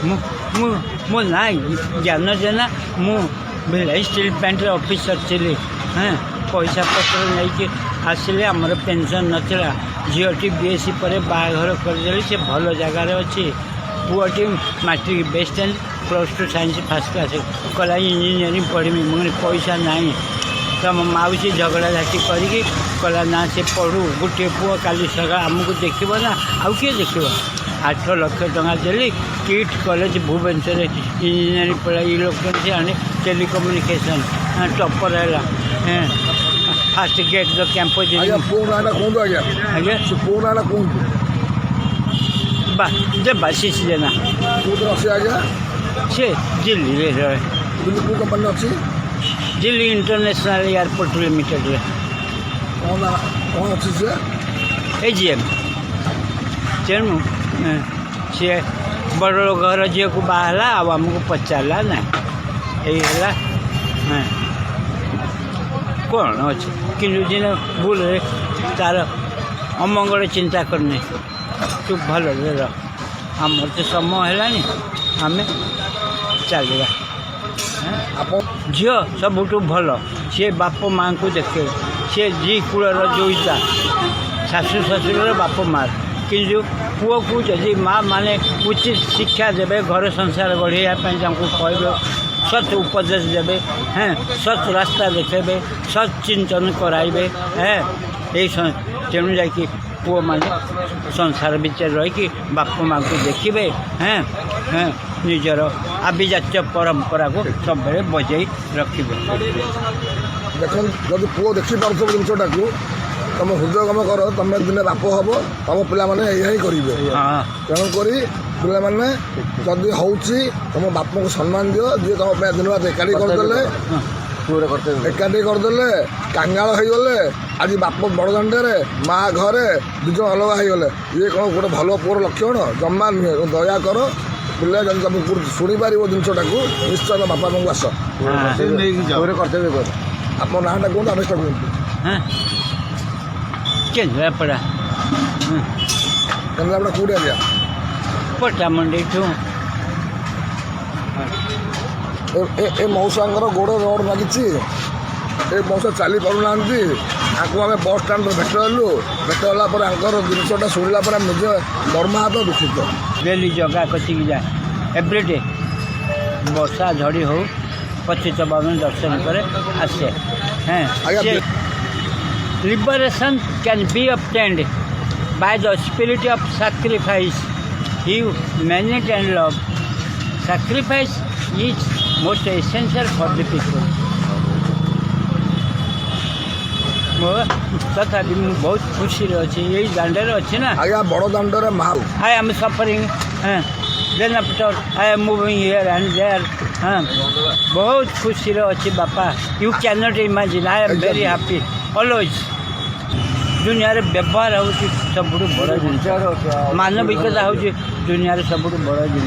मो ना ज्ञान जेना मु भिलाई स्टील प्लांट ऑफिसर थी। हाँ पैसा पत्र नहीं आसिले आमर पेंशन नाला झीटी बीएससी पर बाहाघर करदे से भल जगार अच्छी पुअटी matric best and +2 science first class कला इंजीनियरिंग पढ़ी मुझे पैसा नहीं तो मो माउसी झगड़ा झाटी करी कला ना से पढ़ू गोटे पुआ काली सका आमको देखो ना आउ किए देख 8 लाख टका देली किट कॉलेज भुवनेश्वर इंजीनियरिंग पढ़ा इलेक्ट्रोनिक्स आने टेलीकम्युनिकेशन टॉपर है fast get the campus Bassis जेना से दिल्ली रे रहे दिल्ली इंटरनेशनल एयरपोर्ट लिमिटेड रे एजीएम तेणु सी बड़ घर झील को बाहला आमको पचारा ना यही कौन अच्छे कि दिन भूल तार अमंगल चिंता करने तू भल आम तो समय है आम चलवा झील सबुठ भल सी बाप माँ को देखे सी जी कूलर जोईता शाशु शशुर बाप माँ कि पुओ को जदि माँ माने उचित शिक्षा देवे घर संसार बढ़ाई कहे सत उपदेश देवे हैं सत रास्ता देखेबे सत चिंतन कराइबे हैं यही तेणु जा पुओ माने संसार भितर रही बाप माँ को देखिए हैं हैं निजर आभिजात्य परंपरा को सब बजाई रखिए देख जब पुओ देखी पार्थ जिनटा को तुम हृदयगम कर तुम दिन बाप हम तुम पिला मैंने यही करेंगे तेणुक पे जदि हूँ तुम बाप को सम्मान दियो जी तुम दिन रात एकाठी करदे एकाठी करदे कांगाल हो गले आज बाप बड़ दाण्डे माँ घरे दुज अलग हो गले ये कौन गोटे भल पुअर लक्षण जमा नुहे दया कर पिला जब तुम शुणी पार जिनटा को निश्चय बापा को आस कर्तव्य कर आप नाटा कहूँ आदेश कहूँ केन्द्रापड़ा केन्द्रापड़ा कौटे आज्ञा पट्टामंडी ठू ए मौसा गोड़ रोड लगी ए मौसा चली पार आम बस स्टाण्ड भेटलु भेटला जिनसा शुणला निजे दरमा हाथ दुखित डेली जगह कचिक जाए एवरीडे वर्षा झड़ी हो पतित पावन दर्शन करे आसे हैं liberation can be obtained by the spirit of sacrifice. Humanity and love. Sacrifice is most essential for the people. तथापि मुझे बहुत खुशी अच्छी यही दाण्डे अच्छी ना आज्ञा बड़ दाण्डे I am suffering then after I am moving here and there बहुत खुशी अच्छी बापा you can not imagine I am very happy always दुनिया व्यवहार हूँ सब बड़ जिन मानविकता हूँ दुनिया सब बड़ जिन